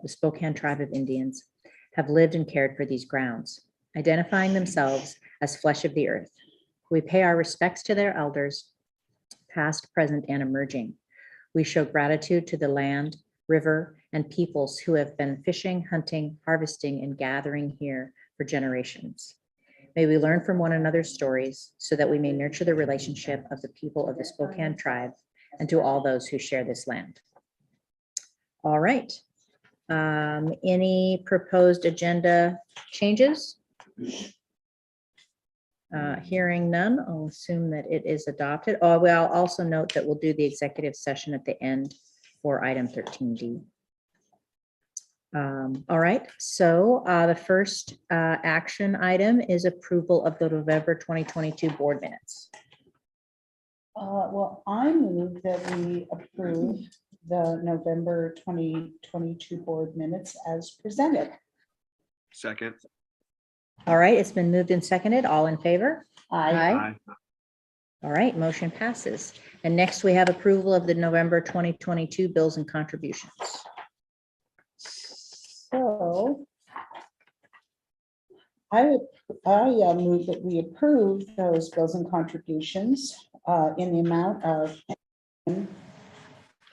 the Spokane Tribe of Indians, have lived and cared for these grounds, identifying themselves as flesh of the earth. We pay our respects to their elders, past, present, and emerging. We show gratitude to the land, river, and peoples who have been fishing, hunting, harvesting, and gathering here for generations. May we learn from one another's stories so that we may nurture the relationship of the people of the Spokane Tribe and to all those who share this land. All right. Any proposed agenda changes? Hearing none, I'll assume that it is adopted. Oh, well, I'll also note that we'll do the executive session at the end for item 13D. All right, so the first action item is approval of the November 2022 board minutes. Well, I move that we approve the November 2022 board minutes as presented. Second. All right, it's been moved and seconded. All in favor? Aye. All right, motion passes. And next we have approval of the November 2022 bills and contributions. So I move that we approve those bills and contributions in the amount of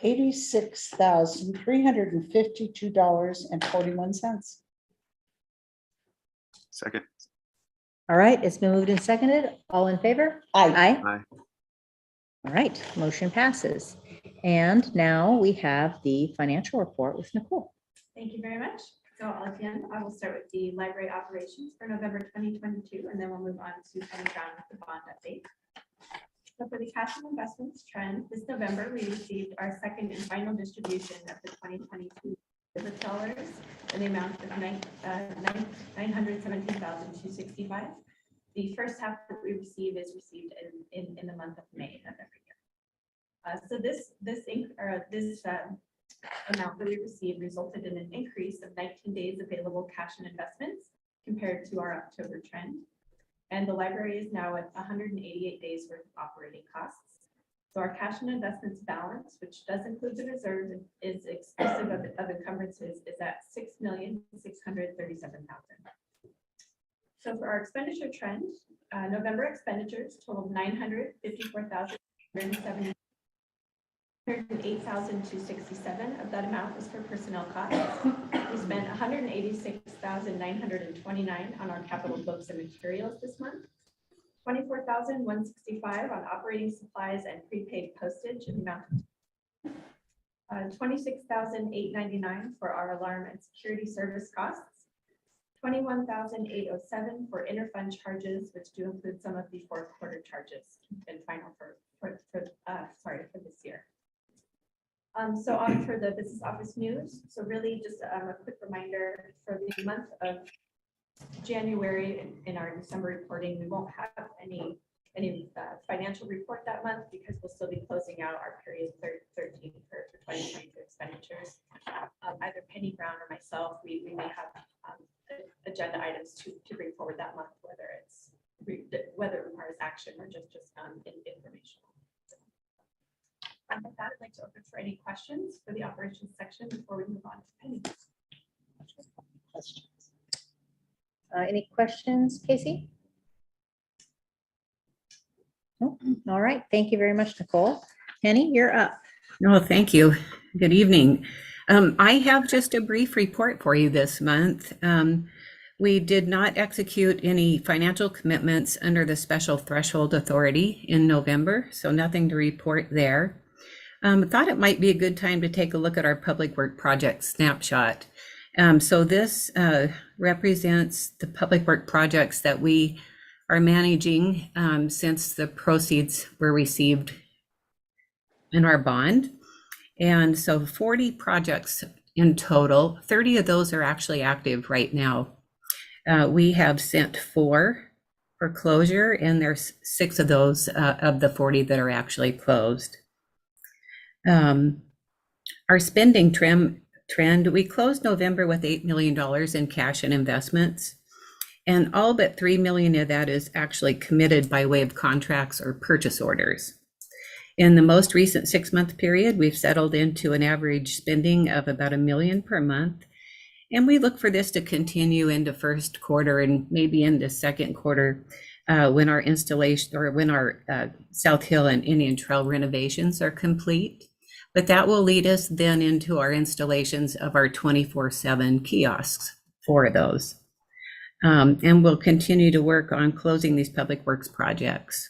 $86,352.41. Second. All right, it's been moved and seconded. All in favor? Aye. Aye. All right, motion passes. And now we have the financial report with Nicole. Thank you very much. So again, I will start with the library operations for November 2022, and then we'll move on to Penny Brown with the bond update. So for the cash and investments trend, this November, we received our second and final distribution of the 2022 visit dollars in the amount of $917,265. The first half that we receive is received in the month of May of every year. So this amount that we received resulted in an increase of 19 days available cash and investments compared to our October trend. And the library is now at 188 days worth of operating costs. So our cash and investments balance, which does include the reserve, is exclusive of encumbrances, is at $6,637,000. So for our expenditure trend, November expenditures totaled $954,370. $108,267 of that amount was for personnel costs. We spent $186,929 on our capital books and materials this month. $24,165 on operating supplies and prepaid postage in the amount of $26,899 for our alarm and security service costs. $21,807 for interfund charges, which do include some of the fourth quarter charges and final for this year. So on for the business office news. So really just a quick reminder for the month of January in our December reporting, we won't have any financial report that month because we'll still be closing out our period 13 for 2022 expenditures. Either Penny Brown or myself, we may have agenda items to bring forward that month, whether it requires action or just information. With that, I'd like to open for any questions for the operations section before we move on to Penny. Any questions, Casey? No? All right, thank you very much, Nicole. Penny, you're up. No, thank you. Good evening. I have just a brief report for you this month. We did not execute any financial commitments under the special threshold authority in November, so nothing to report there. Thought it might be a good time to take a look at our public work project snapshot. So this represents the public work projects that we are managing since the proceeds were received in our bond. And so 40 projects in total, 30 of those are actually active right now. We have sent 4 for closure, and there's 6 of those of the 40 that are actually closed. Our spending trend, we closed November with $8 million in cash and investments, and all but $3 million of that is actually committed by way of contracts or purchase orders. In the most recent 6-month period, we've settled into an average spending of about $1 million per month, And we look for this to continue into first quarter and maybe into second quarter when our installation or when our South Hill and Indian Trail renovations are complete. But that will lead us then into our installations of our 24/7 kiosks for those. And we'll continue to work on closing these public works projects.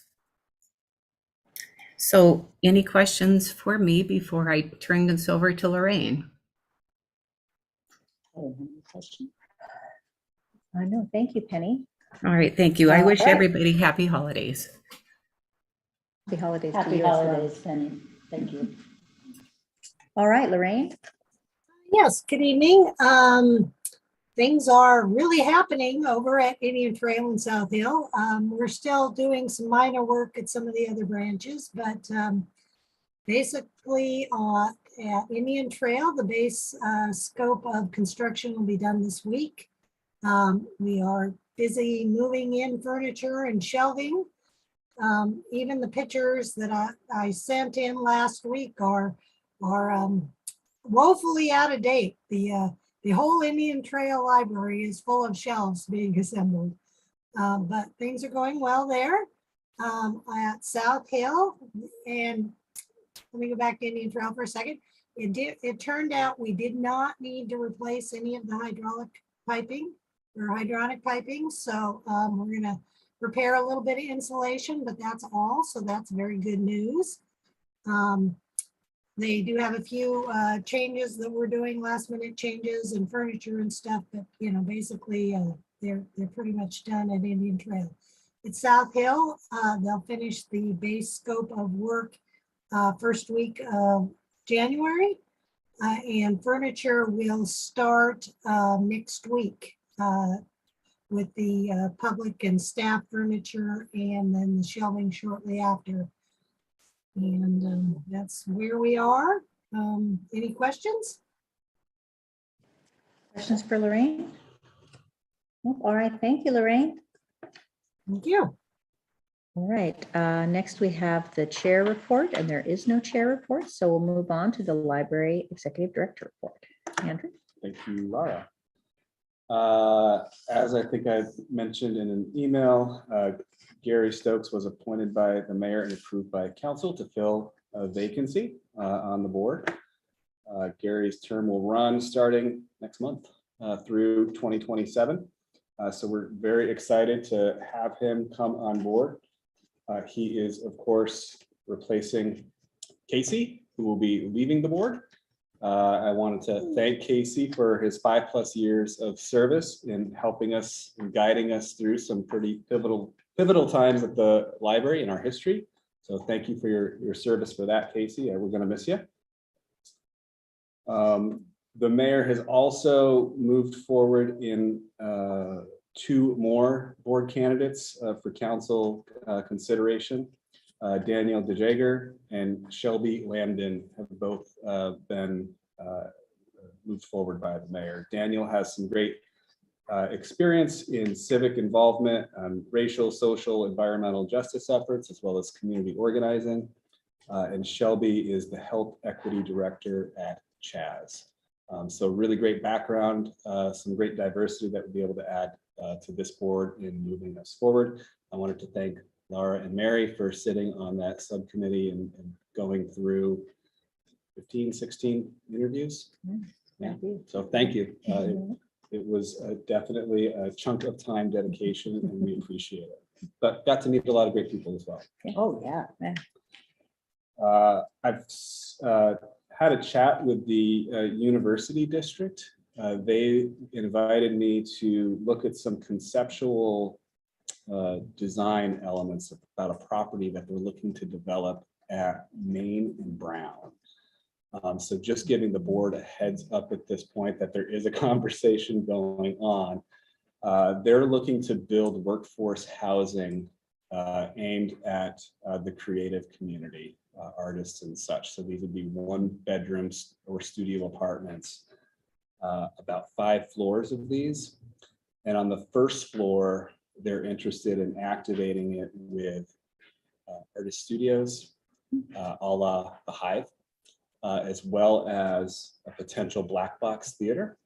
So any questions for me before I turn this over to Lorraine? I know. Thank you, Penny. All right, thank you. I wish All right. everybody happy holidays. Happy holidays to Happy you as well. holidays, Penny. Thank you. All right, Lorraine. Yes, good evening. Things are really happening over at Indian Trail in South Hill. We're still doing some minor work at some of the other branches, but basically at Indian Trail, the base scope of construction will be done this week. We are busy moving in furniture and shelving. Even the pictures that I sent in last week are woefully out of date. The whole Indian Trail library is full of shelves being assembled. But things are going well there at South Hill. And let me go back to Indian Trail for a second. It turned out we did not need to replace any of the hydraulic piping or hydronic piping. So we're going to repair a little bit of insulation, but that's all. So that's very good news. They do have a few changes that we're doing, last minute changes and furniture and stuff, but basically they're pretty much done at Indian Trail. At South Hill, they'll finish the base scope of work first week of January, and furniture will start next week with the public and staff furniture, and then the shelving shortly after. And that's where we are. Any questions? Questions for Lorraine? Nope. All right. Thank you, Lorraine. Thank you. All right. Next, we have the chair report, and there is no chair report. So we'll move on to the library executive director report. Andrew? Thank you, Laura. As I think I've mentioned in an email, Gary Stokes was appointed by the mayor and approved by council to fill a vacancy on the board. Gary's term will run starting next month through 2027. So we're very excited to have him come on board. He is, of course, replacing Casey, who will be leaving the board. I wanted to thank Casey for his 5+ years of service in helping us and guiding us through some pretty pivotal times at the library in our history. So thank you for your service for that, Casey. We're going to miss you. The mayor has also moved forward in 2 more board candidates for council consideration. Daniel DeJager and Shelby Lambden have both been moved forward by the mayor. Daniel has some great experience in civic involvement, racial, social, environmental justice efforts, as well as community organizing. And Shelby is the health equity director at Chaz. So really great background, some great diversity that we'll be able to add to this board in moving us forward. I wanted to thank Laura and Mary for sitting on that subcommittee and going through 16 interviews. Yeah. So thank you. It was definitely a chunk of time dedication, and we appreciate it. But got to meet a lot of great people as well. Oh, yeah. I've had a chat with the university district. They invited me to look at some conceptual design elements about a property that they're looking to develop at Main and Brown. So just giving the board a heads up at this point that there is a conversation going on. They're looking to build workforce housing aimed at the creative community, artists and such. So these would be 1-bedrooms or studio apartments, about 5 floors of these. And on the first floor, they're interested in activating it with artist studios, a la the Hive, as well as a potential black box theater.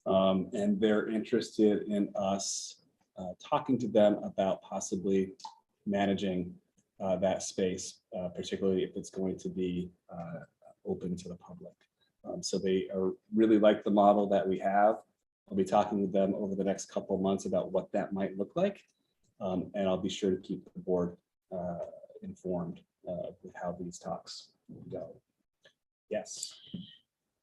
And they're interested in us talking to them about possibly managing that space, particularly if it's going to be open to the public. So they really like the model that we have. I'll be talking with them over the next couple of months about what that might look like. And I'll be sure to keep the board informed with how these talks go. Yes.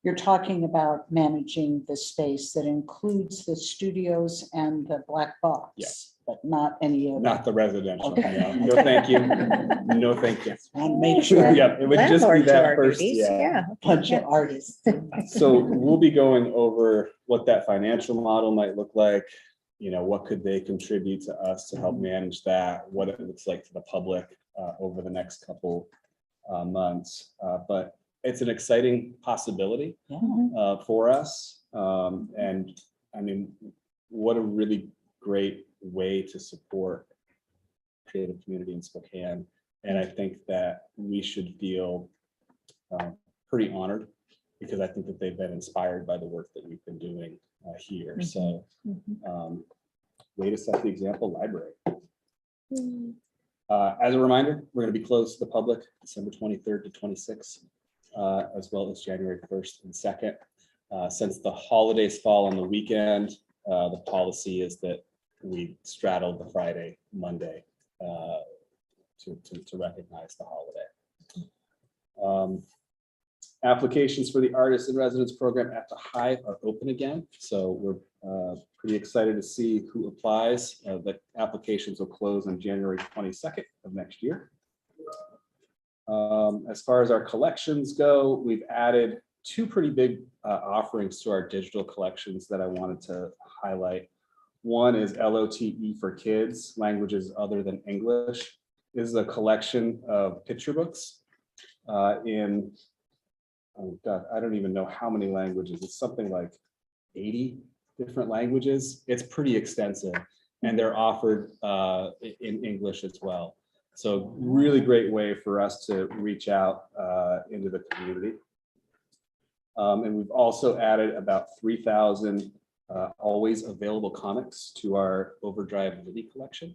You're talking about managing the space that includes the studios and the black box, Yeah. but not any of. Not the residential. Okay. No, no, thank you. No, thank you. Want to make sure. Yeah, it would just be Landlord to that our first. duties, Yeah. yeah. Bunch of artists. So we'll be going over what that financial model might look like. You know, what could they contribute to us to help manage that? What it looks like to the public over the next couple months. But it's an exciting possibility Yeah. for us. And I mean, what a really great way to support creative community in Spokane. And I think that we should feel pretty honored because I think that they've been inspired by the work that we've been doing here. So way to set the example, library. As a reminder, we're going to be closed to the public December 23rd to 26th, as well as January 1st and 2nd. Since the holidays fall on the weekend, the policy is that we straddle the Friday, Monday to recognize the holiday. Applications for the Artists in Residence program at the Hive are open again. So we're pretty excited to see who applies. The applications will close on January 22nd of next year. As far as our collections go, we've added two pretty big offerings to our digital collections that I wanted to highlight. One is LOTE for Kids, Languages Other Than English. This is a collection of picture books in, oh God, I don't even know how many languages. It's something like 80 different languages. It's pretty extensive, and they're offered in English as well. So really great way for us to reach out into the community. And we've also added about 3,000 always available comics to our Overdrive Libby collection.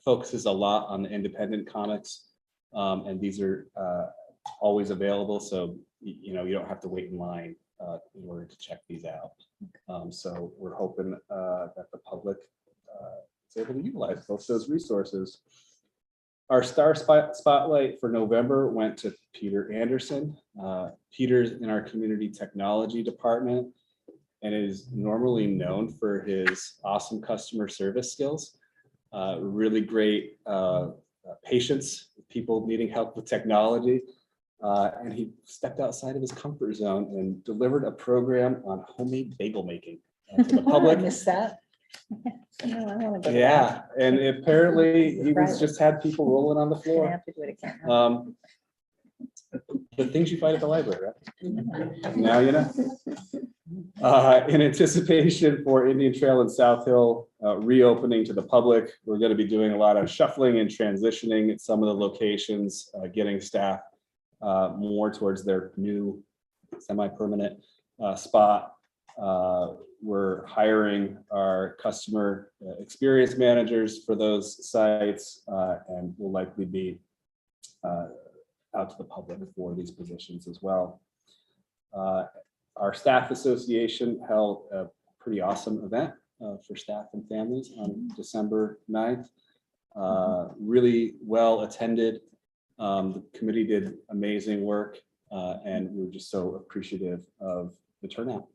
Focuses a lot on the independent comics, and these are always available. So, you know, you don't have to wait in line in order to check these out. So we're hoping that the public is able to utilize both those resources. Our star spotlight for November went to Peter Anderson. Peter's in our community technology department and is normally known for his awesome customer service skills. Really great patience with people needing help with technology. And he stepped outside of his comfort zone and delivered a program on homemade bagel making to the Oh, I public. missed that. No, I wanna go to Yeah, and apparently he was just had people rolling on the that. Gonna floor. have to do it again. The things you find at the library, right? Now you know. In anticipation for Indian Trail and South Hill reopening to the public, we're going to be doing a lot of shuffling and transitioning at some of the locations, getting staff more towards their new semi-permanent spot. We're hiring our customer experience managers for those sites and will likely be out to the public for these positions as well. Our staff association held a pretty awesome event for staff and families on December 9th. Really well attended. The committee did amazing work and we're just so appreciative of the turnout.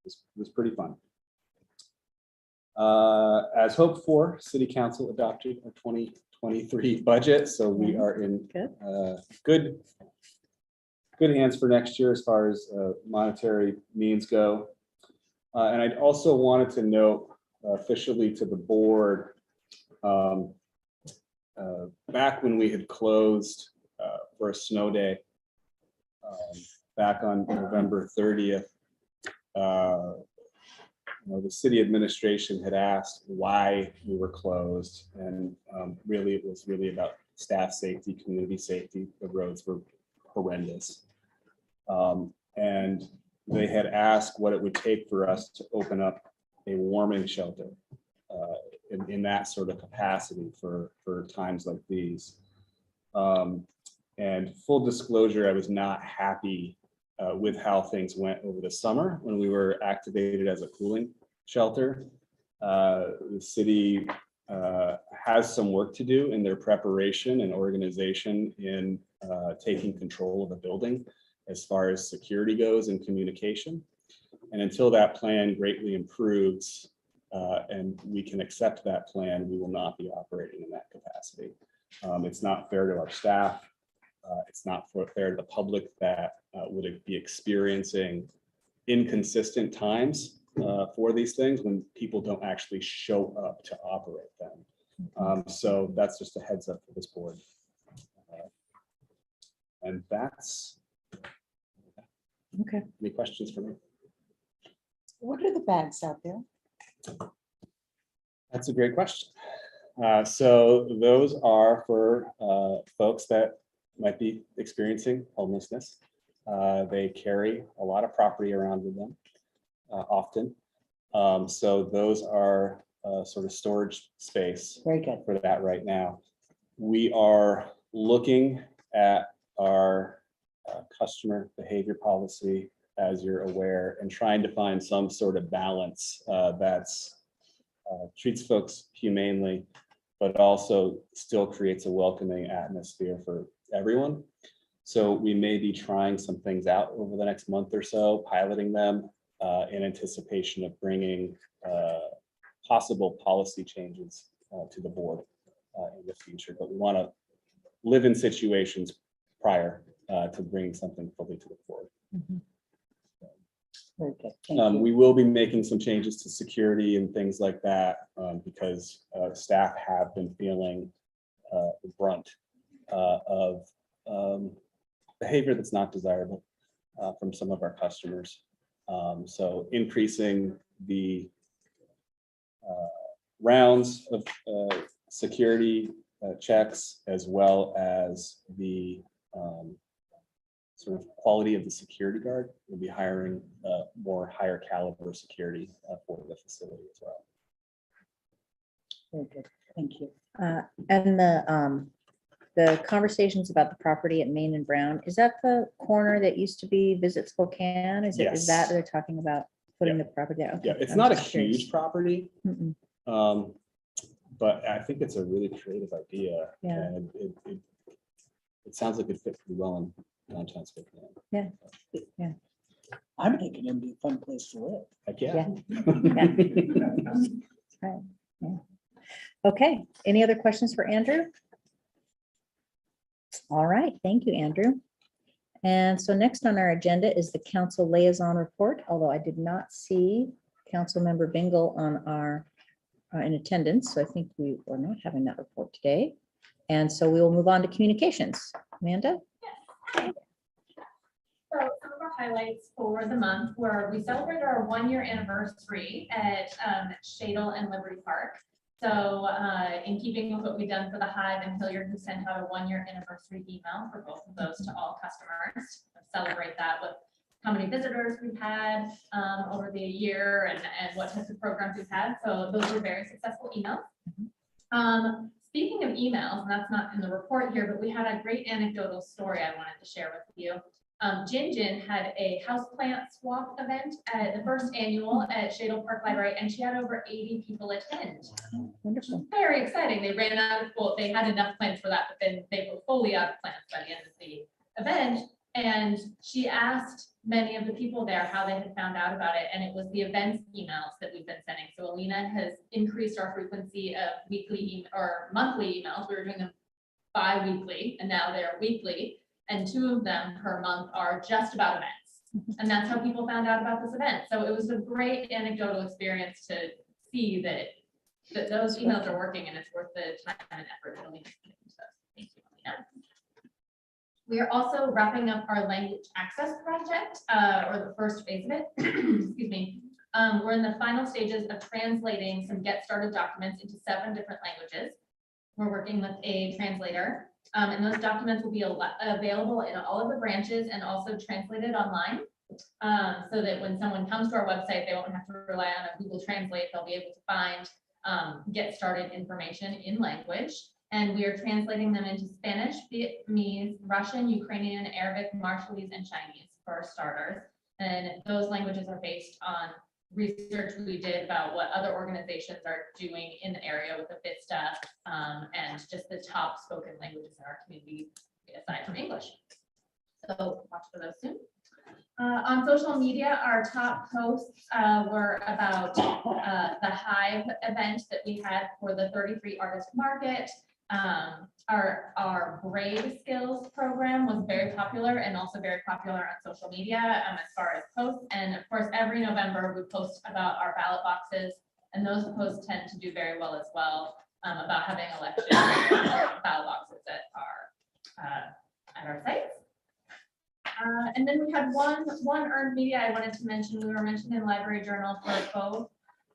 It was pretty fun. As hoped for, City Council adopted a 2023 budget, so we are in good hands for next year as far as monetary means go. And I also wanted to note officially to the board, back when we had closed for a snow day back on November 30th, the city administration had asked why we were closed, and really it was really about staff safety, community safety. The roads were horrendous, and they had asked what it would take for us to open up a warming shelter in that sort of capacity for times like these. And full disclosure, I was not happy with how things went over the summer when we were activated as a cooling shelter. The city has some work to do in their preparation and organization in taking control of the building as far as security goes and communication. And until that plan greatly improves and we can accept that plan, we will not be operating in that capacity. It's not fair to our staff. It's not fair to the public that would be experiencing inconsistent times for these things when people don't actually show up to operate them. So that's just a heads up for this board. And that's, Okay. any questions for me? What are the bags out there? That's a great question. So those are for folks that might be experiencing homelessness. They carry a lot of property around with them often. So those are sort of storage space Very good. for that right now. We are looking at our customer behavior policy, as you're aware, and trying to find some sort of balance that's treats folks humanely, but also still creates a welcoming atmosphere for everyone. So we may be trying some things out over the next month or so, piloting them in anticipation of bringing possible policy changes to the board in the future. But we want to live in situations prior to bringing something fully to the board. Very good. Thank you. We will be making some changes to security and things like that because staff have been feeling the brunt of behavior that's not desirable from some of our customers. So increasing the rounds of security checks, as well as the sort of quality of the security guard. We'll be hiring more higher caliber security for the facility as well. Very good. Thank you. And the conversations about the property at Main and Brown, is that the corner that used to be Visit Spokane? Is Yes. that they're talking about putting the property there? Okay, Yeah, it's I'm not a just curious. huge property, Mm-mm. but I think it's a really creative idea. Yeah. And it sounds like it fit pretty well in downtown Spokane. I'm thinking it'd be a fun place to live. Heck yeah. Right, yeah. Okay, any other questions for Andrew? All right, thank you, Andrew. And so next on our agenda is the council liaison report, although I did not see Councilmember Bingle on our in attendance, so I think we are not having that report today. And so we will move on to communications. Amanda? So some of our highlights for the month were we celebrated our 1-year anniversary at Shadle and Liberty Park. So in keeping with what we've done for the Hive and Hilliard, we sent out a 1-year anniversary email for both of those to all customers. Celebrate that with how many visitors we've had over the year and what types of programs we've had. So those were very successful emails. Speaking of emails, and that's not in the report here, but we had a great anecdotal story I wanted to share with you. Jin had a houseplant swap event at the first annual at Shadle Park Library, and she had over 80 people attend. Wonderful. Very exciting. They ran out of, well, they had enough plants for that, but then they were fully out of plants by the end of the event. And she asked many of the people there how they had found out about it. And it was the events emails that we've been sending. So Alina has increased our frequency of weekly or monthly emails. We were doing them bi-weekly and now they're weekly. And 2 of them per month are just about events. And that's how people found out about this event. So it was a great anecdotal experience to see that those emails are working and it's worth the time and effort that Alina's putting into those. Thank you, Alina. We are also wrapping up our language access project, or the first phase of it. Excuse me. We're in the final stages of translating some get started documents into 7 different languages. We're working with a translator, and those documents will be available in all of the branches and also translated online. so that when someone comes to our website, they won't have to rely on a Google Translate. They'll be able to find get started information in language. And we are translating them into Spanish, Vietnamese, Russian, Ukrainian, Arabic, Marshallese, and Chinese for starters. And those languages are based on research we did about what other organizations are doing in the area with the VISTA and just the top spoken languages in our community aside from English. So watch for those soon. On social media, our top posts were about the Hive event that we had for the 33 Artist Market. Our Brave Skills program was very popular and also very popular on social media as far as posts. And of course, every November we post about our ballot boxes, and those posts tend to do very well as well about having election ballot boxes at our sites. And then we had one earned media I wanted to mention. We were mentioned in Library Journal for both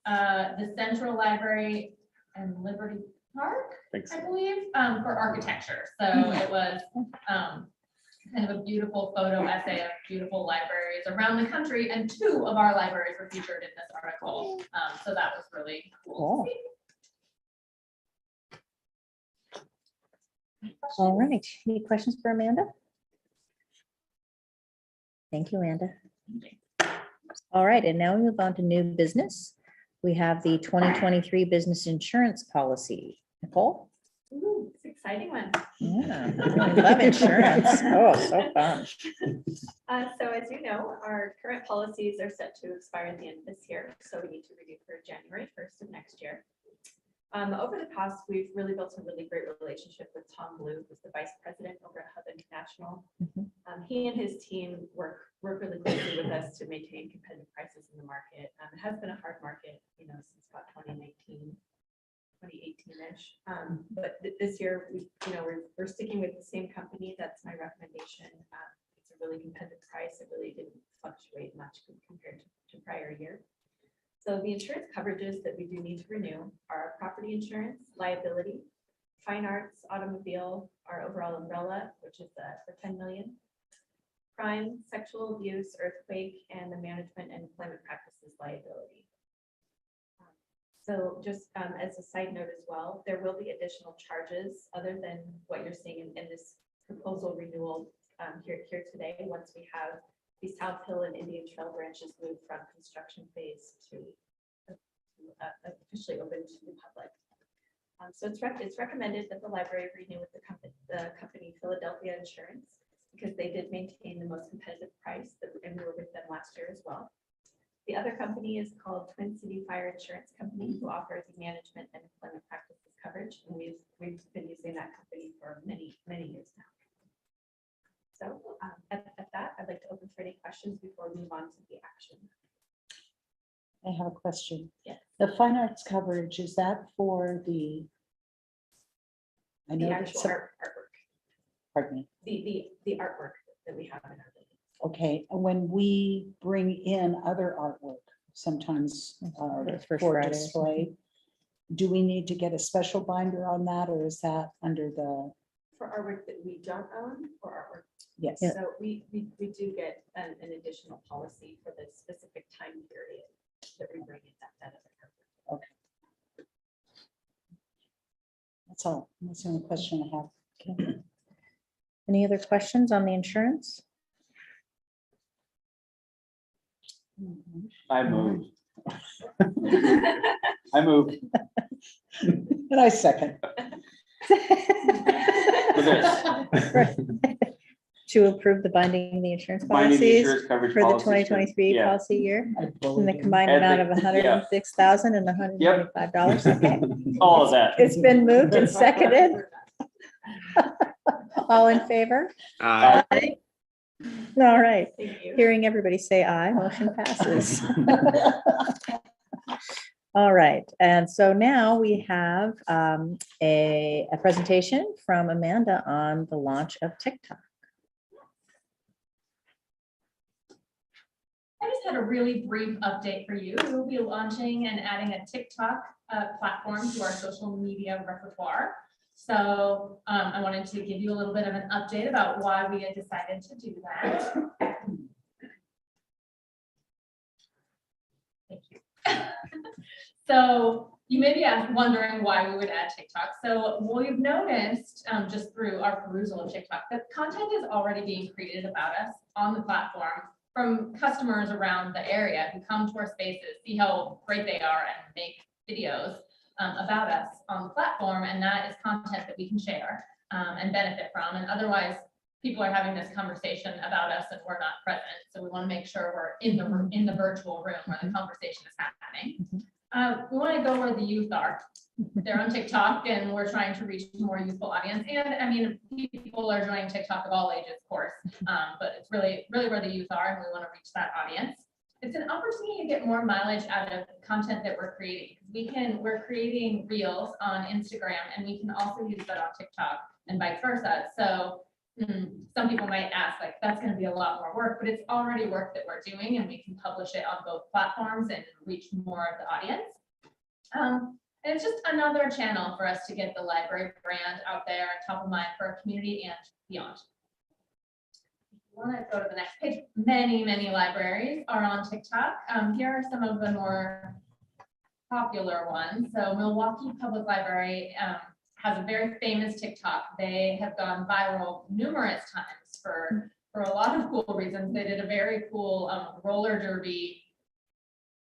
the Central Library and Liberty Park, I believe, for architecture. So it was kind of a beautiful photo essay of beautiful libraries around the country, and 2 of our libraries were featured in this article. So that was really cool to see. All right, any questions for Amanda? Thank you, Amanda. All right, and now we move on to new business. We have the 2023 business insurance policy. Nicole? Ooh, it's an exciting one. Yeah, I love insurance. Oh, so fun. So as you know, our current policies are set to expire at the end of this year, so we need to renew for January 1st of next year. Over the past, we've really built a really great relationship with Tom Blue, who's the vice president over at Hub International. He and his team work really closely with us to maintain competitive prices in the market. It has been a hard market, since about 2019. 2018-ish, but this year we're sticking with the same company. That's my recommendation. It's a really competitive price. It really didn't fluctuate much compared to prior year. So the insurance coverages that we do need to renew are property insurance, liability, fine arts, automobile, our overall umbrella, which is for 10 million, crime, sexual abuse, earthquake, and the management and employment practices liability. So just as a side note as well, there will be additional charges other than what you're seeing in this proposal renewal here today, once we have the South Hill and Indian Trail branches moved from construction phase to officially open to the public. So it's recommended that the library renew with the company Philadelphia Insurance, because they did maintain the most competitive price, and we were with them last year as well. The other company is called Twin City Fire Insurance Company, who offers management and employment practices coverage, and we've been using that company for many years now. So at that, I'd like to open for any questions before we move on to the action. I have a question. Yes. The fine arts coverage, is that for the? I The know actual that's, artwork, pardon me. the artwork that we have in our building. Okay, and when we bring in other artwork, sometimes That's for for Fridays. display, do we need to get a special binder on that, or is that under the? For artwork that we don't own, or artwork. Yes. Yeah. So we do get an additional policy for the specific time period that we bring in that other artwork. That's all. That's the only question I have. Okay. Any other questions on the insurance? I move. I move. And I second. For this. To approve the binding the insurance Binding the policies insurance coverage for the policies 2023 yeah. policy year, I in voted the in. combined And amount the- of $106,000 and $125. Okay, All of that. it's been moved and seconded. All in favor? Aye. All right, Thank you. hearing everybody say aye, motion passes. All right, and so now we have a presentation from Amanda on the launch of TikTok. I just had a really brief update for you. We will be launching and adding a TikTok platform to our social media repertoire. So I wanted to give you a little bit of an update about why we had decided to do that. Thank you. So you may be wondering why we would add TikTok. So we've noticed just through our perusal of TikTok that content is already being created about us on the platform from customers around the area who come to our spaces, see how great they are, and make videos about us on the platform. And that is content that we can share and benefit from. And otherwise, people are having this conversation about us and we're not present. So we want to make sure we're in the virtual room where the conversation is happening. We want to go where the youth are. They're on TikTok and we're trying to reach a more youthful audience. And I mean, people are joining TikTok of all ages, of course, but it's really where the youth are and we want to reach that audience. It's an opportunity to get more mileage out of content that we're creating. We're creating reels on Instagram and we can also use that on TikTok and vice versa. So some people might ask, like, that's going to be a lot more work, but it's already work that we're doing and we can publish it on both platforms and reach more of the audience. And it's just another channel for us to get the library brand out there and top of mind for our community and beyond. I want to go to the next page. Many libraries are on TikTok. Here are some of the more popular ones. So Milwaukee Public Library has a very famous TikTok. They have gone viral numerous times for a lot of cool reasons. They did a very cool roller derby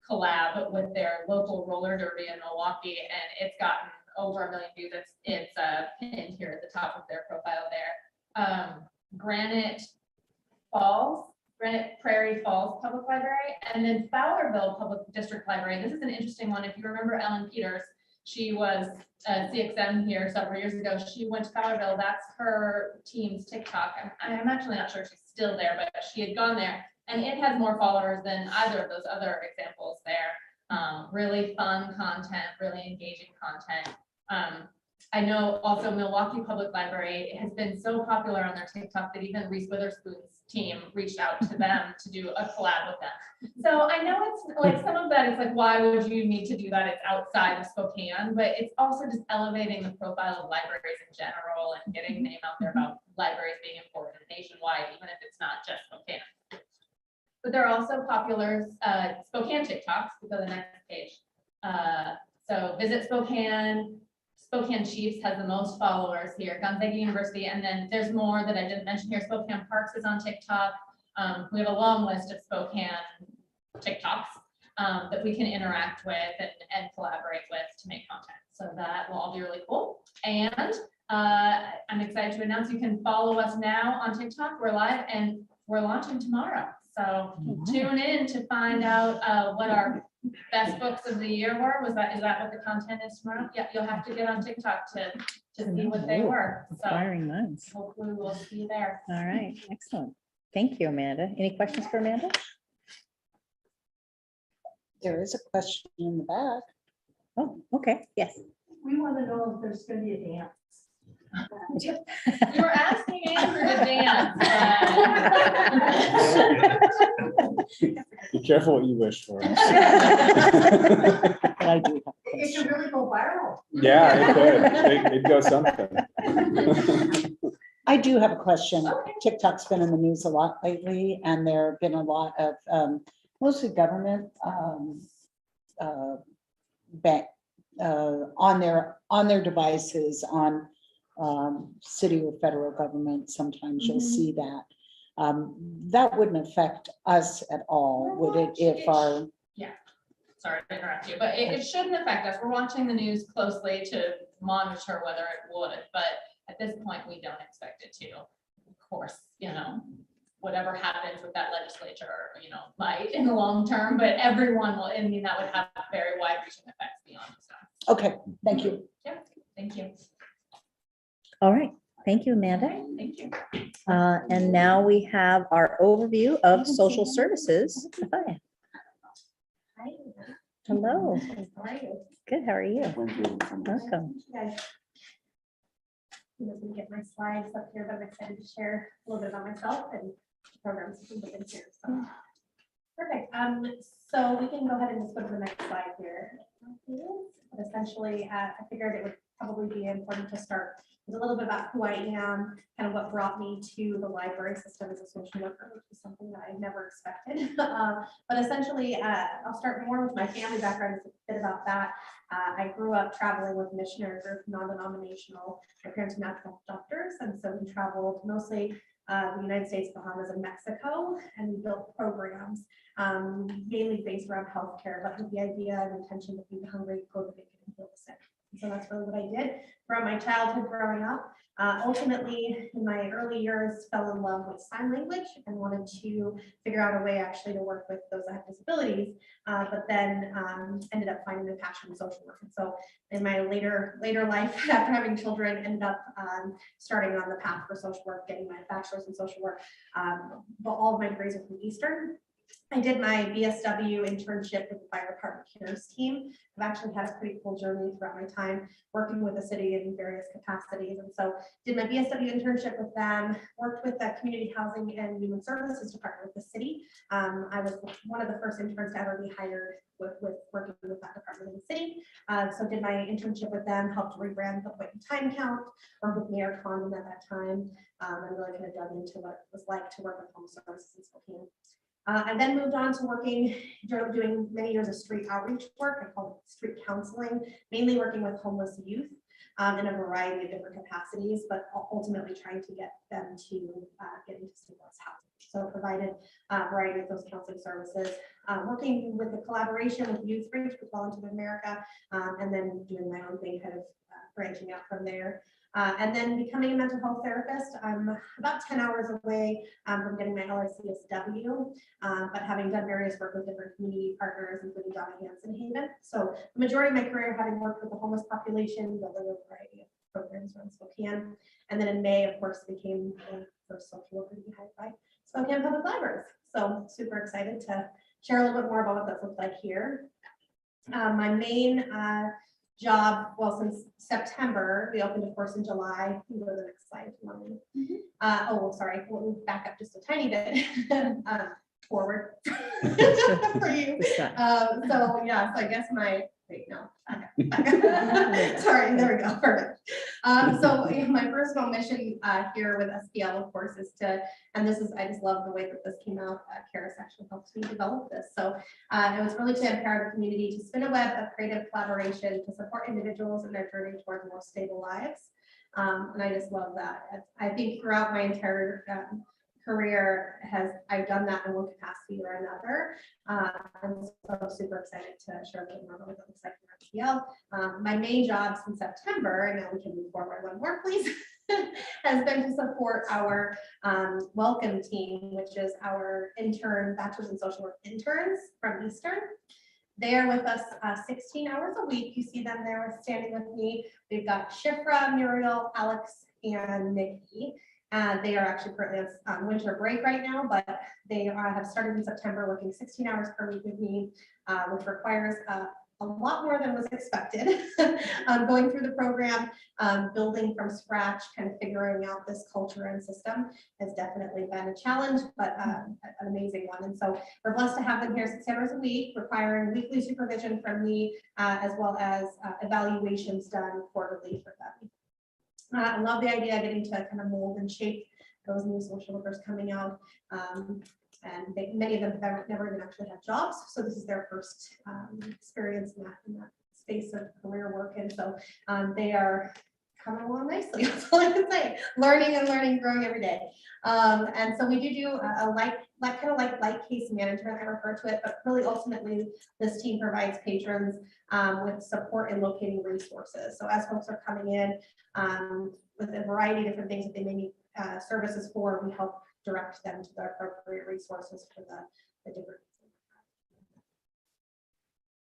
collab with their local roller derby in Milwaukee, and it's gotten over 1 million views. It's pinned here at the top of their profile there. Granite Prairie Falls Public Library, and then Fowlerville Public District Library. This is an interesting one. If you remember Ellen Peters, she was CXM here several years ago. She went to Fowlerville. That's her team's TikTok. I'm actually not sure if she's still there, but she had gone there, and it has more followers than either of those other examples there. Really fun content, really engaging content. I know also Milwaukee Public Library has been so popular on their TikTok that even Reese Witherspoon's team reached out to them to do a collab with them. So I know it's like some of that is like, why would you need to do that? It's outside of Spokane, but it's also just elevating the profile of libraries in general and getting the name out there about libraries being important nationwide, even if it's not just Spokane. But there are also popular Spokane TikToks. We go to the next page. So Visit Spokane. Spokane Chiefs has the most followers here, Gonzaga University, and then there's more that I didn't mention here. Spokane Parks is on TikTok. We have a long list of Spokane TikToks that we can interact with and collaborate with to make content. So that will all be really cool. And I'm excited to announce you can follow us now on TikTok. We're live and we're launching tomorrow. So tune in to find out what our best books of the year were. Is that what the content is tomorrow? Yeah, you'll have to get on TikTok to see what they were. So Inspiring minds. hopefully we'll see you there. All right, excellent. Thank you, Amanda. Any questions for Amanda? There is a question in the back. Oh, okay, yes. We want to know if there's going to be a dance. We were asking Andrew to dance. Be careful what you wish for. But I do have a It question. should really go viral. Yeah, it could. It'd go something. I do have a question. Okay. TikTok's been in the news a lot lately, and there have been a lot of mostly government on their devices on city or federal government. Sometimes you'll see that. That wouldn't affect us at all, would it? If our Sorry to interrupt you, but it shouldn't affect us. We're watching the news closely to monitor whether it would, but at this point, we don't expect it to. Of course, whatever happens with that legislature, might in the long term, but everyone will, I mean, that would have very wide-reaching effects beyond stuff. okay, thank you. Yeah, thank you. All right, thank you, Amanda. Thank you. And now we have our overview of social services. Hi. Hi. Hello, How are you? good, how are you? Welcome. Welcome. You guys. I'm just gonna get my slides up here, but I'm excited to share a little bit about myself and programs we've been here. So perfect. So we can go ahead and just go to the next slide here. But essentially, I figured it would probably be important to start with a little bit about who I am, kind of what brought me to the library system as a social worker, which is something that I never expected. But essentially, I'll start more with my family background, a bit about that. I grew up traveling with missionary group, non-denominational. My parents are natural doctors, and so we traveled mostly the United States, Bahamas, and Mexico, and we built programs mainly based around healthcare, but with the idea and intention to feed the hungry, clothe the naked, and heal the sick. So that's really what I did throughout my childhood growing up. Ultimately, in my early years, fell in love with sign language and wanted to figure out a way actually to work with those that have disabilities, but then ended up finding a passion in social work. And so in my later life, after having children, ended up starting on the path for social work, getting my bachelor's in social work. But all of my degrees are from Eastern. I did my BSW internship with the fire department cares team. I've actually had a pretty cool journey throughout my time working with the city in various capacities. And so did my BSW internship with them, worked with the community housing and human services department with the city. I was one of the first interns to ever be hired with working with that department in the city. So did my internship with them, helped rebrand the point in time count, worked with Mayor Condon at that time, and really kind of dug into what it was like to work with home services in Spokane. I then moved on to working, doing many years of street outreach work. I call it street counseling, mainly working with homeless youth in a variety of different capacities, but ultimately trying to get them to get into stabilized housing. So provided a variety of those counseling services, working with the collaboration with Youth Reach with Volunteer America, and then doing my own thing, kind of branching out from there. And then becoming a mental health therapist. I'm about 10 hours away from getting my LICSW, but having done various work with different community partners, including Donna Hansen Haven. So the majority of my career having worked with the homeless population, building a variety of programs around Spokane. And then in May, of course, became the first social worker to be hired by Spokane Public Libraries. So super excited to share a little bit more about what that looks like here. My main job, well, since September, we opened, of course, in July. You can go to the next slide if you want me. Oh, sorry, we'll back up just a tiny bit forward for you. So yeah, so I guess wait, no. Sorry, there we go, perfect. So my personal mission here with SPL, of course, is to, and this is, I just love the way that this came out. Karis actually helped me develop this. So it was really to empower the community to spin a web of creative collaboration to support individuals in their journey towards more stable lives. And I just love that. I think throughout my entire career I've done that in one capacity or another. And so I'm super excited to share a little more about what that looks like in SPL. My main job since September, and now we can move forward one more, please, has been to support our welcome team, which is our intern, bachelor's in social work interns from Eastern. They are with us 16 hours a week. You see them there standing with me. We've got Shifra, Muriel, Alex, and Nikki. They are actually currently on winter break right now, but they have started in September working 16 hours per week with me, which requires a lot more than was expected. Going through the program, building from scratch, kind of figuring out this culture and system has definitely been a challenge, but an amazing one. And so we're blessed to have them here 6 hours a week, requiring weekly supervision from me, as well as evaluations done quarterly for them. I love the idea of getting to kind of mold and shape those new social workers coming out. And many of them have never even actually had jobs. So this is their first experience in that space of career work. And so they are coming along nicely. That's all I can say. Learning and learning, growing every day. And so we do a kind of light case management, I refer to it, but really ultimately this team provides patrons with support in locating resources. So as folks are coming in with a variety of different things that they may need services for, we help direct them to the appropriate resources for the different.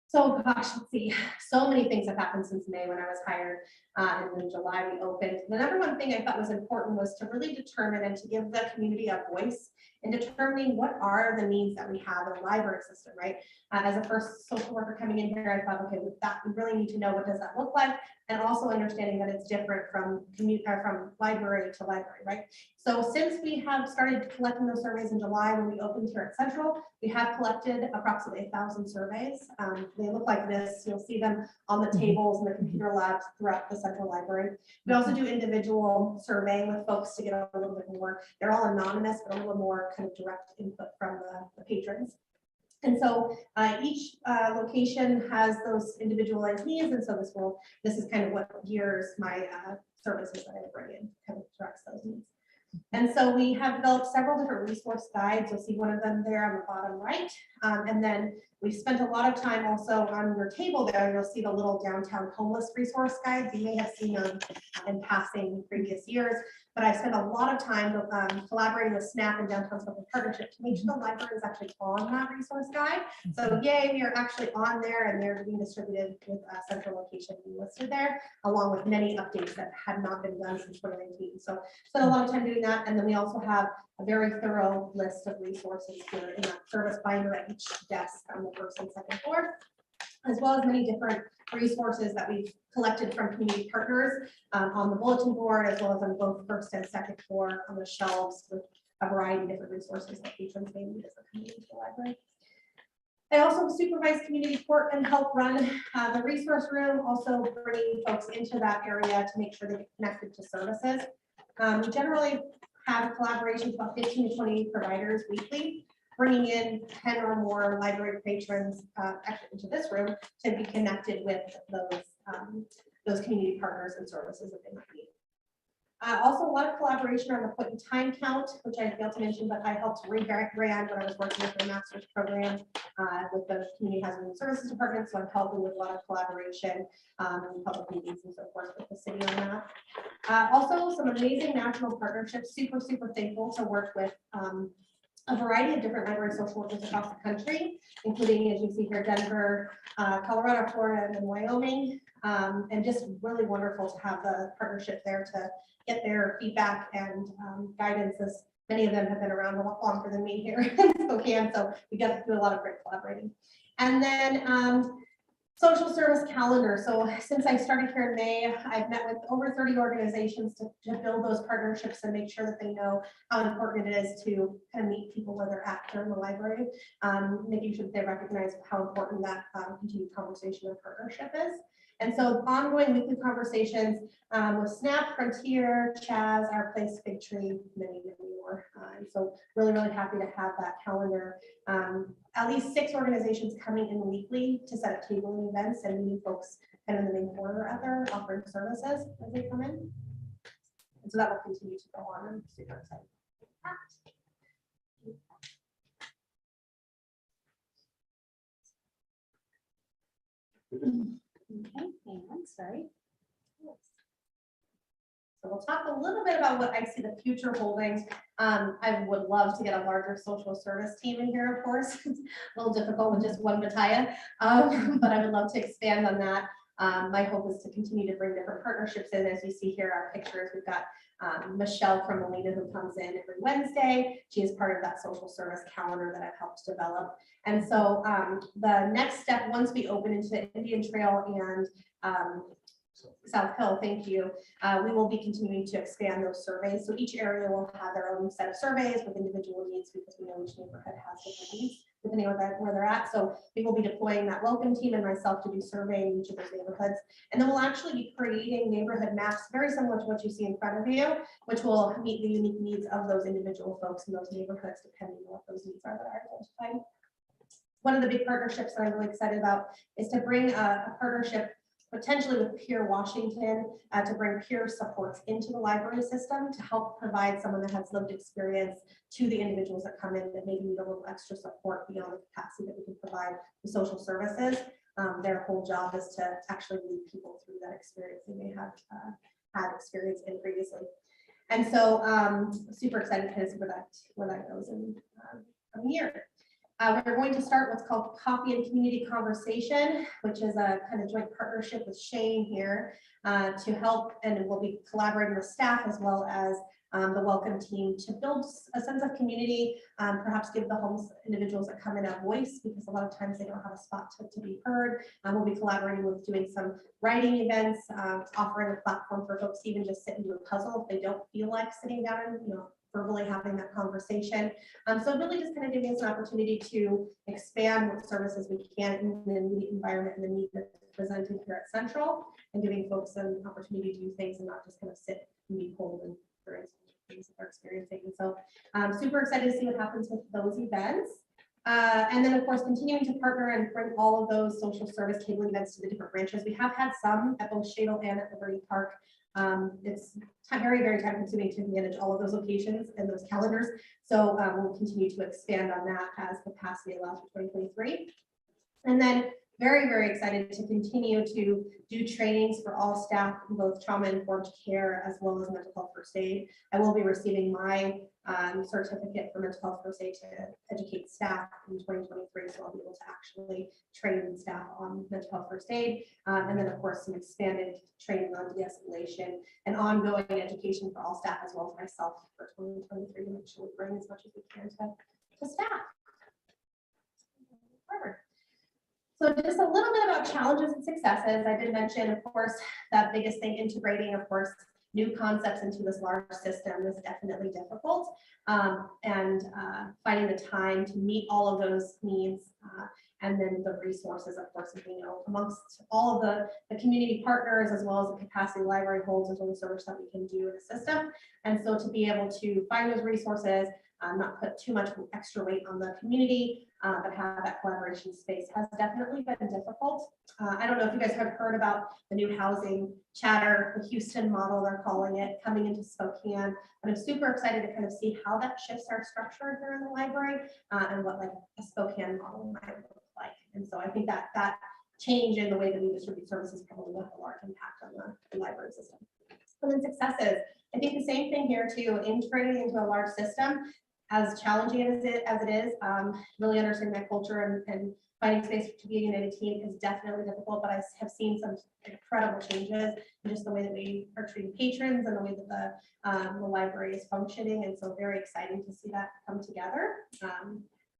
So gosh, let's see, so many things have happened since May when I was hired, and in July we opened. The number one thing I thought was important was to really determine and to give the community a voice and determining what are the needs that we have in a library system, right? As a first social worker coming in here, I thought, okay, with that, we really need to know what does that look like, and also understanding that it's different from from library to library, right? So since we have started collecting those surveys in July when we opened here at Central, we have collected approximately 1,000 surveys. They look like this. You'll see them on the tables and the computer labs throughout the Central Library. We also do individual surveying with folks to get a little bit more. They're all anonymous, but a little more kind of direct input from the patrons. And so each location has those individualized needs, and so this is kind of what gears my services that I bring in, kind of directs those needs. And so we have developed several different resource guides. You'll see one of them there on the bottom right. And then we spent a lot of time also on your table there. You'll see the little downtown homeless resource guides. You may have seen them in passing in previous years, but I spent a lot of time collaborating with SNAP and Downtown Central Partnership to make sure the library is actually on that resource guide. So yay, we are actually on there, and they're being distributed with a central location being listed there, along with many updates that had not been done since 2019. So spent a lot of time doing that. And then we also have a very thorough list of resources here in that service binder at each desk on the first and second floor, as well as many different resources that we've collected from community partners on the bulletin board, as well as on both first and second floor on the shelves with a variety of different resources that patrons may need as they're coming into the library. I also supervise community court and help run the resource room, also bringing folks into that area to make sure they get connected to services. We generally have collaborations with about 15 to 20 providers weekly, bringing in 10 or more library patrons actually into this room to be connected with those community partners and services that they might need. Also, a lot of collaboration on the point in time count, which I failed to mention, but I helped rebrand when I was working with the master's program with the Community Housing and Services Department. So I'm helping with a lot of collaboration and public meetings and so forth with the city on that. Also, some amazing national partnerships. Super thankful to work with a variety of different library social workers across the country, including, as you see here, Denver, Colorado, Florida, and Wyoming. And just really wonderful to have the partnership there to get their feedback and guidance, as many of them have been around a lot longer than me here in Spokane. So we got to do a lot of great collaborating. And then social service calendar. So since I started here in May, I've met with over 30 organizations to build those partnerships and make sure that they know how important it is to kind of meet people where they're at during the library, making sure that they recognize how important that continued conversation and partnership is. And so ongoing weekly conversations with SNAP, Frontier, Chaz, Our Place, Fig Tree, many more. And so really happy to have that calendar. At least 6 organizations coming in weekly to set up tabling events and meeting folks kind of in the main corner out there offering services as they come in. And so that will continue to go on. I'm super excited about that. Okay, hang on, sorry. So we'll talk a little bit about what I see the future holding. I would love to get a larger social service team in here, of course. It's a little difficult with just one battalion, but I would love to expand on that. My hope is to continue to bring different partnerships in. As you see here, our pictures, we've got Michelle from Molina, who comes in every Wednesday. She is part of that social service calendar that I've helped develop. And so the next step, once we open into Indian Trail and South Hill, thank you, we will be continuing to expand those surveys. So each area will have their own set of surveys with individual needs, because we know each neighborhood has different needs depending on where they're at. So we will be deploying that locum team and myself to do surveying each of those neighborhoods. And then we'll actually be creating neighborhood maps very similar to what you see in front of you, which will meet the unique needs of those individual folks in those neighborhoods, depending on what those needs are that are identified. One of the big partnerships that I'm really excited about is to bring a partnership potentially with Peer Washington to bring peer supports into the library system to help provide someone that has lived experience to the individuals that come in that maybe need a little extra support beyond the capacity that we can provide the social services. Their whole job is to actually lead people through that experience they may have had experience in previously. And so super excited to see where that goes in coming year. We're going to start what's called Coffee and Community Conversation, which is a kind of joint partnership with Shane here to help, and we'll be collaborating with staff as well as the welcome team to build a sense of community, perhaps give the homeless individuals that come in a voice, because a lot of times they don't have a spot to be heard. We'll be collaborating with doing some writing events, offering a platform for folks to even just sit and do a puzzle if they don't feel like sitting down and, verbally having that conversation. So really just kind of giving us an opportunity to expand what services we can in the immediate environment and the need that's presented here at Central, and giving folks an opportunity to do things and not just kind of sit and be cold and experience things that they're experiencing. And so super excited to see what happens with those events. And then of course, continuing to partner and bring all of those social service cabling events to the different branches. We have had some at both Shadle and at Liberty Park. It's very, very time consuming to manage all of those locations and those calendars. So we'll continue to expand on that as capacity allows for 2023. And then very, very excited to continue to do trainings for all staff in both trauma-informed care as well as mental health first aid. I will be receiving my certificate for mental health first aid to educate staff in 2023. So I'll be able to actually train staff on mental health first aid. And then of course, some expanded training on de-escalation and ongoing education for all staff as well as myself for 2023 to make sure we bring as much as we can to staff. Perfect. So just a little bit about challenges and successes. I did mention, of course, that biggest thing, integrating, of course, new concepts into this large system is definitely difficult. And finding the time to meet all of those needs. And then the resources, of course, amongst all of the community partners, as well as the capacity library holds, there's only so much that we can do in the system. And so to be able to find those resources, not put too much extra weight on the community, but have that collaboration space has definitely been difficult. I don't know if you guys have heard about the new housing chatter, the Houston model, they're calling it, coming into Spokane. And I'm super excited to kind of see how that shifts our structure here in the library and what like a Spokane model might look like. And so I think that that change in the way that we distribute services probably will have a large impact on the library system. And then successes. I think the same thing here too, integrating into a large system, as challenging as it is, really understanding that culture and finding space to be a united team is definitely difficult, but I have seen some incredible changes in just the way that we are treating patrons and the way that the library is functioning. And so very exciting to see that come together.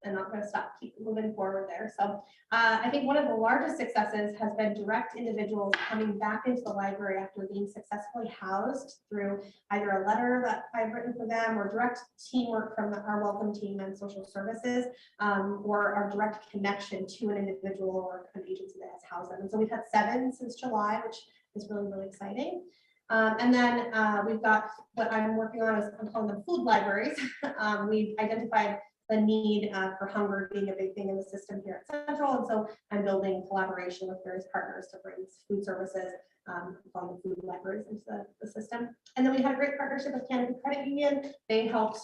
And not going to stop, keep moving forward there. So I think one of the largest successes has been direct individuals coming back into the library after being successfully housed through either a letter that I've written for them or direct teamwork from our welcome team and social services, or our direct connection to an individual or an agency that has housed them. And so we've had 7 since July, which is really, really exciting. And then we've got what I'm working on is I'm calling them food libraries. We've identified the need for hunger being a big thing in the system here at Central. And so I'm building collaboration with various partners to bring food services from the food libraries into the system. And then we had a great partnership with Canopy Credit Union. They helped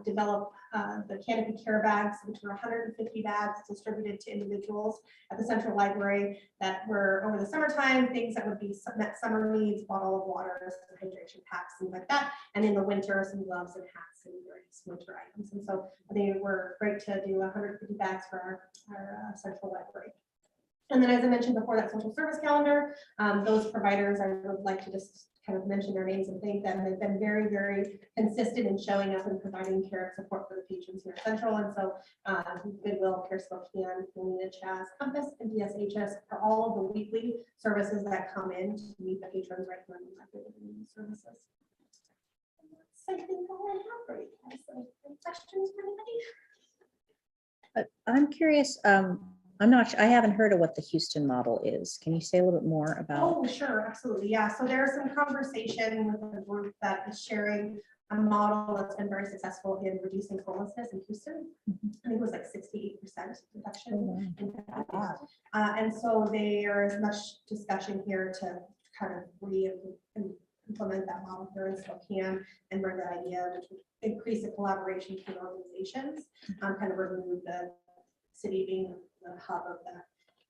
develop the Canopy Care Bags, which were 150 bags distributed to individuals at the Central Library that were over the summertime, things that would be met summer needs, bottle of water, some hydration packs, things like that. And in the winter, some gloves and hats and various winter items. And so they were great to do 150 bags for our Central Library. And then, as I mentioned before, that social service calendar, those providers, I would like to just kind of mention their names and thank them. They've been very, very consistent in showing up and providing care and support for the patrons here at Central. And so Goodwill, Care Spokane, Molina, Chaz, Compass, and DSHS are all of the weekly services that come in to meet the patrons right here in the services. And that's, I think, all I have for you guys. So, any questions for anybody? I'm curious, I haven't heard of what the Houston model is. Can you say a little bit more about? Oh, sure, absolutely. Yeah. So there's some conversation with a group that is sharing a model that's been very successful in reducing homelessness in Houston. I think it was like 68% reduction. Oh, in that. And so there is much discussion here to kind of implement that model here in Spokane and bring that idea, which would increase the collaboration between organizations, kind of remove the city being the hub of that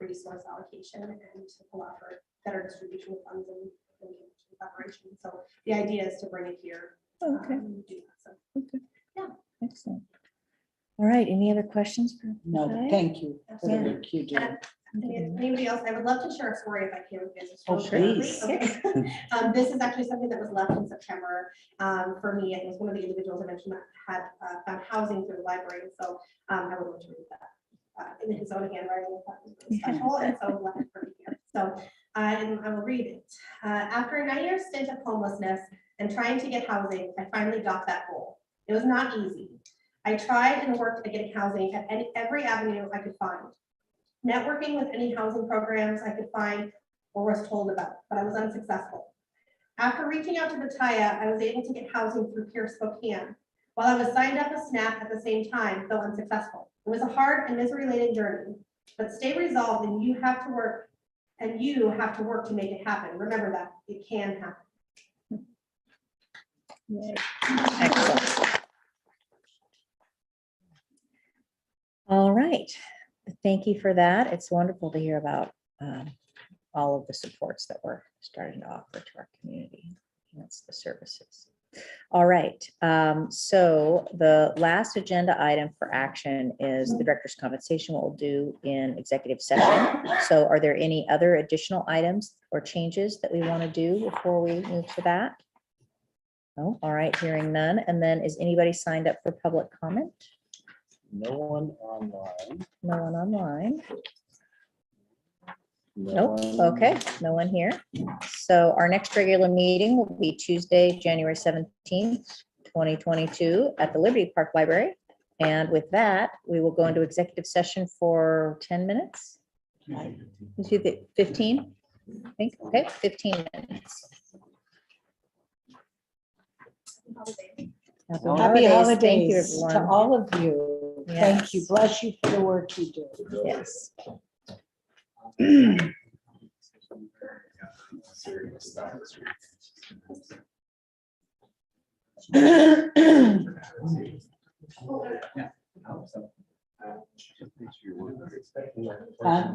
resource allocation and to allow for better distribution of funds and collaboration. So the idea is to bring it here. Oh, okay. Do that. So, Okay. Yeah. Excellent. All right. Any other questions? For No, Guy? thank you for the Yeah. work you do. Anybody else? I would love to share a story if I can. With you. Just Oh, really quickly. please. Okay. This is actually something that was left in September. For me, it was one of the individuals I mentioned that had found housing through the library. So I would love to read that in his own handwriting. That was really special, and so left it for me here. So I will read it. After a 9-year stint of homelessness and trying to get housing, I finally got that goal. It was not easy. I tried and worked at getting housing at every avenue I could find. Networking with any housing programs I could find or was told about, but I was unsuccessful. After reaching out to Bataya, I was able to get housing through Pierce Spokane. While I was signed up with SNAP at the same time, though unsuccessful. It was a hard and misery-laden journey, but stay resolved and you have to work to make it happen. Remember that it can happen. Excellent. All right. Thank you for that. It's wonderful to hear about all of the supports that we're starting to offer to our community. That's the services. All right. So the last agenda item for action is the director's compensation, what we'll do in executive session. So are there any other additional items or changes that we want to do before we move to that? No. All right. Hearing none. And then is anybody signed up for public comment? No one online. No one online. No Nope. one- Okay, no one here. So our next regular meeting will be Tuesday, January 17th, 2022 at the Liberty Park Library. And with that, we will go into executive session for 10 minutes. Is it 15? I think, okay, 15 minutes. Happy Thank you, holidays to everyone. all of you. Thank you. Yes. Bless you for the work you do. Yes. Huh?